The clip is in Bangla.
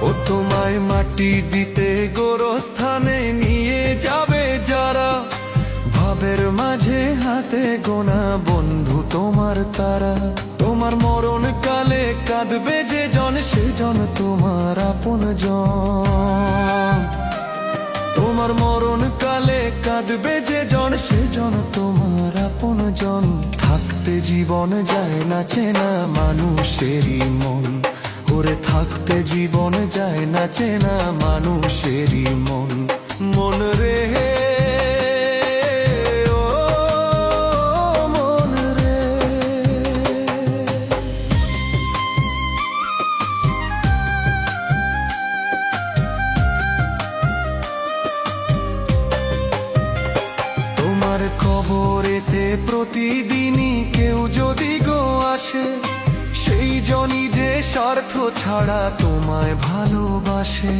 ও তোমায় মাটি দিতে গোরস্থানে নিয়ে যাবে যারা, ভাবের মাঝে হাতে গোনা বন্ধু তোমার তারা। তোমার মরণ কালে কাঁদবে যে জন, সে জন তোমার আপন জন। তোমার মরণ কালে কাঁদবে যে জন, সে জন তোমার আপন জন। থাকতে জীবন যায় না চেনা মানুষেরই মন, ওরে থাকতে জীবন যায় না চেনা মানুষেরই মন। মন রে ও মন রে। তোমার কবরেতে প্রতিদিনই কেউ যদি গো আসে, সেই জনই যে স্বার্থ ছাড়া তোমায় ভালোবাসে।